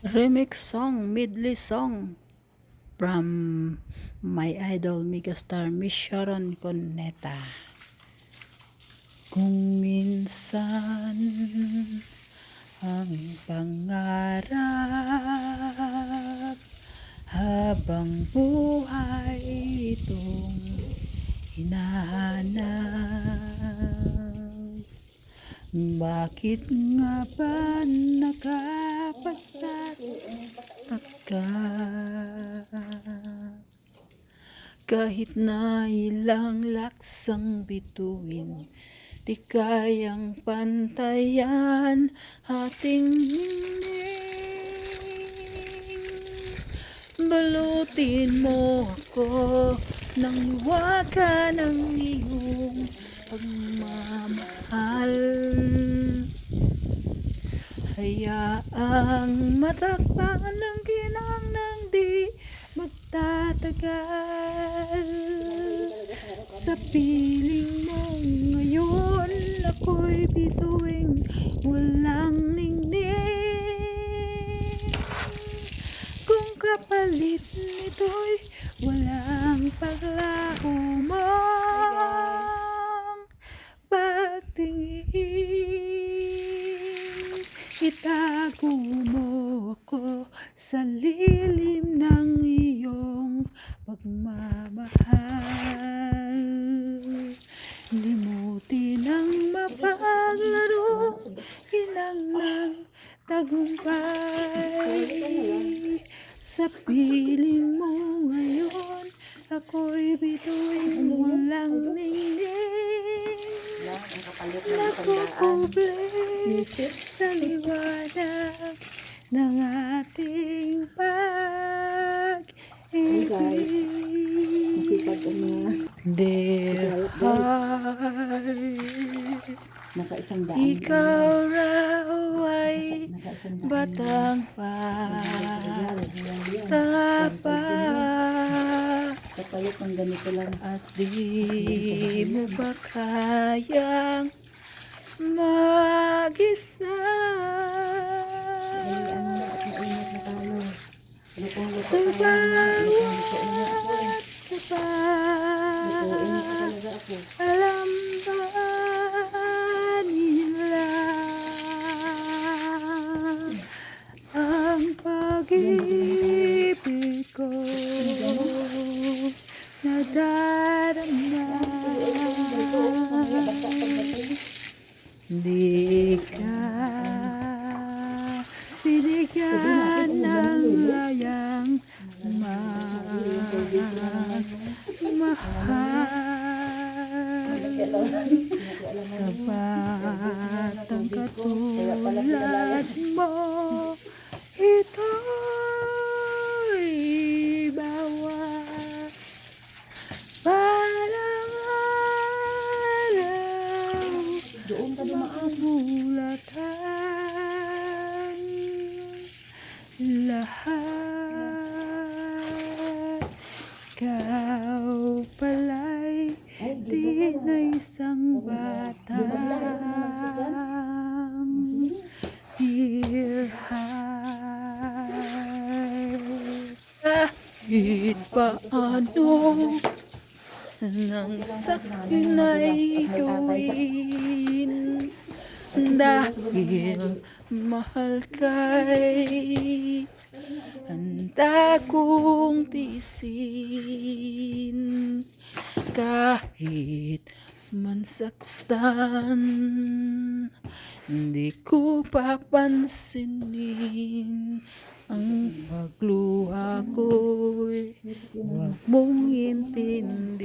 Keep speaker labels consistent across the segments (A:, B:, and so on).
A: Remix song, medley song from my idol megastar Miss Sharon Cuneta. Kung minsan ang pangarap habang buhay itong hinahanap, bakit nga ba nakapagtataka? Kahit na ilang laksang bituin, di kayang pantayan ating hingin. Balutin mo ako ng waka ng iyong pagmamahal. Hayaang matakpan ng ginang ng di magtatagal. Sa piling mo ngayon, ako'y bituing walang ningning. Kung kapalit nito'y walang paglaho mong pagtingin, itago mo ako sa lilim ng iyong pagmamahal. Limutin ang mapaglaro, hinanglang tagumpay. Sa piling mo ngayon, ako'y bituing walang ningning. Nakukuble sa liwanag ng ating pag-ibig.
B: Masipag ang mga
A: Dear heart,
B: naka-isang daan.
A: ikaw raw ay
B: Naka-isang daan.
A: batang bata pa,
B: Sa palit ng ganito lang.
A: at di mo ba kayang mag-isa?
B: Dali, ano na at mainit na tayo. Lutong-luto
A: Sa
B: tayo na. Lutong-luto na ako eh.
A: bawat
B: Lutuin na
A: tapat,
B: talaga ako.
A: alam ba nila ang pag-ibig ko nadarama? Di ka binigyan ng layang mahal sa batang katulad mo. Ito'y bawat parang araw
B: Doon ka dumaan.
A: bulatan lahat. Ikaw pala'y
B: Ay,
A: di
B: dito ka.
A: na isang batang dear heart. Kahit paano nang sakin ay gawin, dahil mahal kay handa kong tiisin. Kahit mansaktan, hindi ko papansinin ang pagluha ko'y huwag mong intindihin.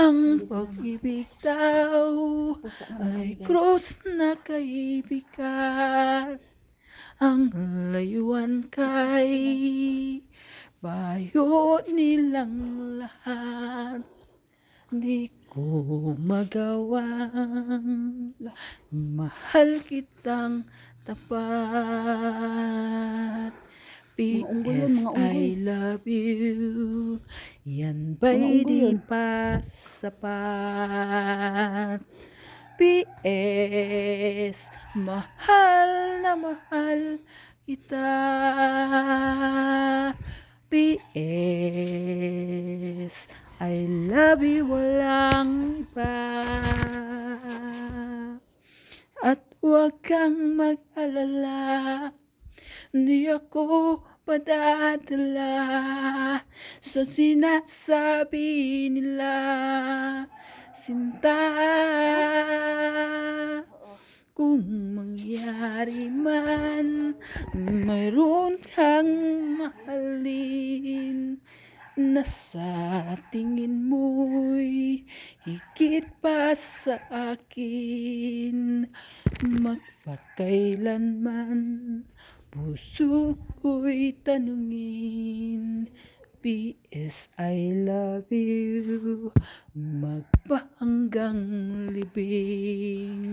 A: Ang pag-ibig daw ay krus na kaibigan, ang layuan kay bayo nilang lahat. Di ko magawang mahal kitang tapat. P.S. I love you. Yan ba'y di pa sapat? P.S. Mahal na mahal kita. P.S. I love you, walang iba. At huwag kang mag-alala, di ako padadala sa sinasabi nila, sinta. Kung mangyari man, mayroon kang mahalin na sa tingin mo'y higit pa sa akin. Magpakailanman puso ko'y tanungin, P.S. I love you, magpahanggang libing.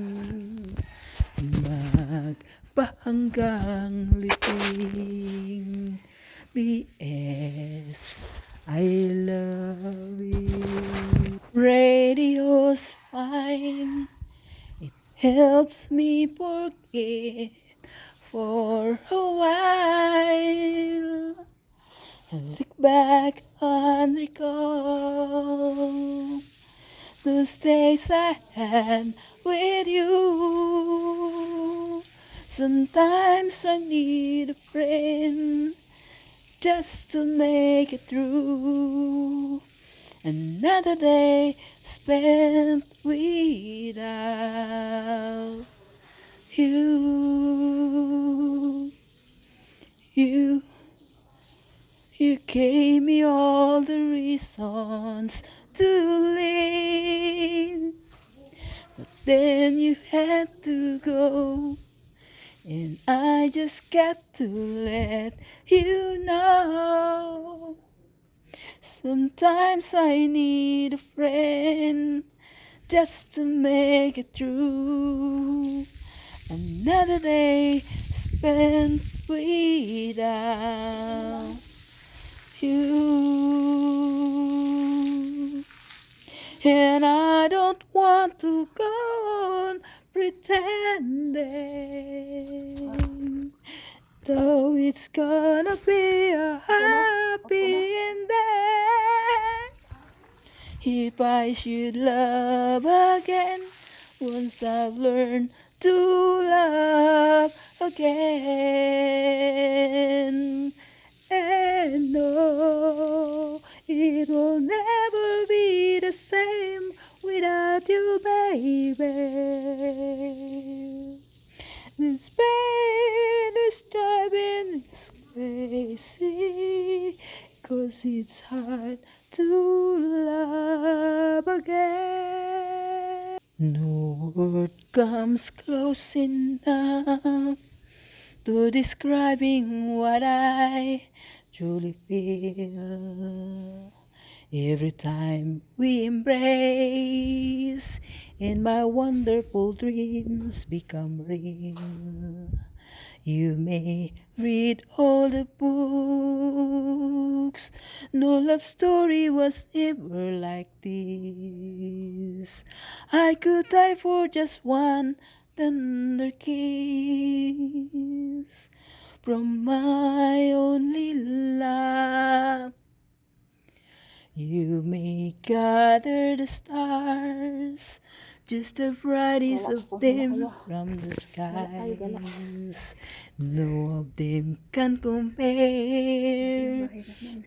A: Magpahanggang libing. P.S. I love you. Radio's fine, it helps me forget for a while. Look back and recall those days I had with you. Sometimes I need a friend just to make it through. Another day spent without you. You gave me all the reasons to live, but then you had to go, and I just got to let you know. Sometimes I need a friend just to make it through. Another day spent without you. And I don't want to go on pretending, though it's gonna be a happy ending. If I should love again, once I've learned to love again. And no, it will never be the same without you, baby. This pain is driving us crazy, 'cause it's hard to love again. No word comes close enough to describing what I truly feel. Every time we embrace and my wonderful dreams become real. You may read all the books, no love story was ever like this. I could die for just one tender kiss from my only love. You may gather the stars, just the brightest of them from the skies. No of them can compare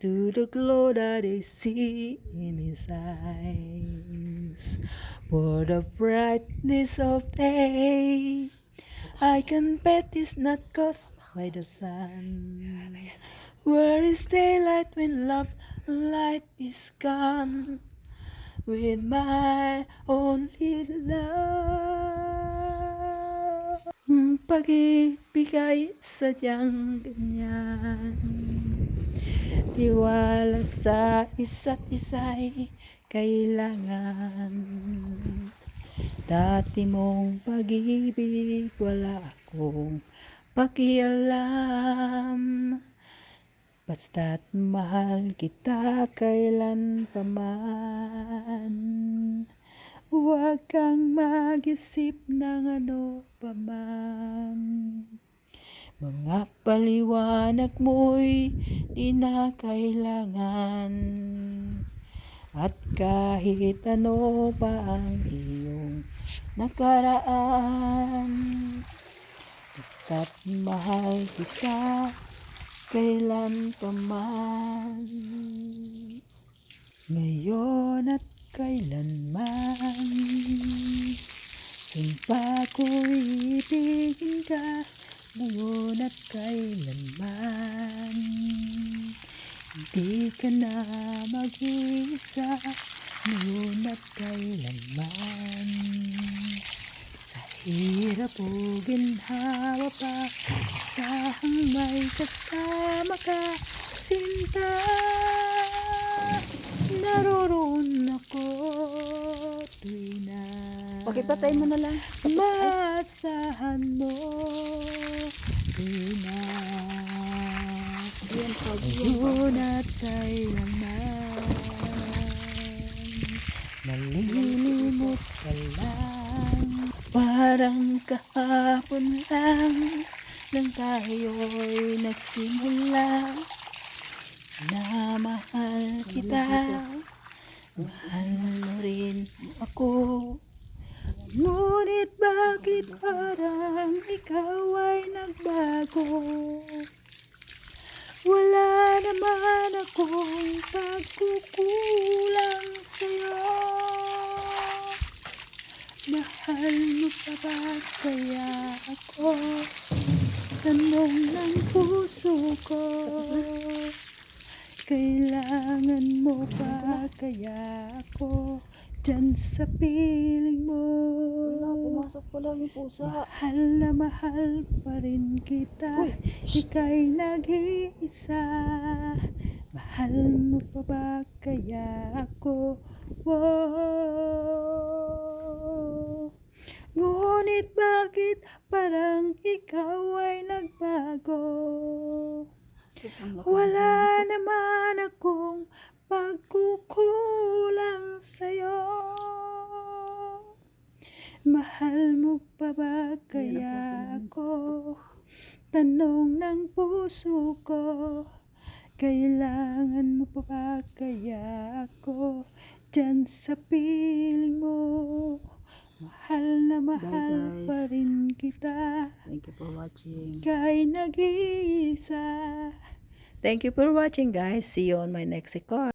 A: to the glow that I see in his eyes. For the brightness of day, I can bet is not caused by the sun. Where is daylight when love light is gone? With my only love. Pag-ibig ay sadyang ganyan. Tiwala sa isa't isa'y kailangan. Dati mong pag-ibig wala akong pakialam. Basta't mahal kita kailan pa man. Huwag kang mag-isip ng ano pa man. Mga paliwanag mo'y di na kailangan. At kahit ano pa ang iyong nakaraan, basta't mahal kita kailan pa man. Ngayon at kailanman, sumpa ko'y ibigin ka. Ngayon at kailanman, hindi ka na mag-iisa. Ngayon at kailanman, sa hirap o ginhawa pa, sahang may kasama ka, sinta. Naroroon ako tuwi na
B: Pakipatay mo na lang.
A: maasahan mo. Tuwi na
B: Ayan, pag
A: ngayon at kailanman, nalilimot ka lang. Parang kahapon lang nang tayo'y nagsimula na mahal kita. Mahal mo rin ako. Ngunit bakit parang ikaw ay nagbago? Wala naman akong pagkukulang sa'yo. Mahal mo pa ba kaya ako? Tanong ng puso ko. Kailangan mo ba kaya ako dyan sa piling mo?
B: Wala, pumasok pala yung pusa.
A: Mahal na mahal pa rin kita. Ika'y nag-iisa. Mahal mo pa ba kaya ako? Wow. Ngunit bakit parang ikaw ay nagbago? Wala naman akong pagkukulang sa'yo. Mahal mo pa ba kaya ako? Tanong ng puso ko. Kailangan mo pa ba kaya ako dyan sa piling mo? Mahal na mahal
B: Bye, guys.
A: pa rin kita.
B: Thank you for watching.
A: Ika'y nag-iisa. Thank you for watching, guys. See you on my next record.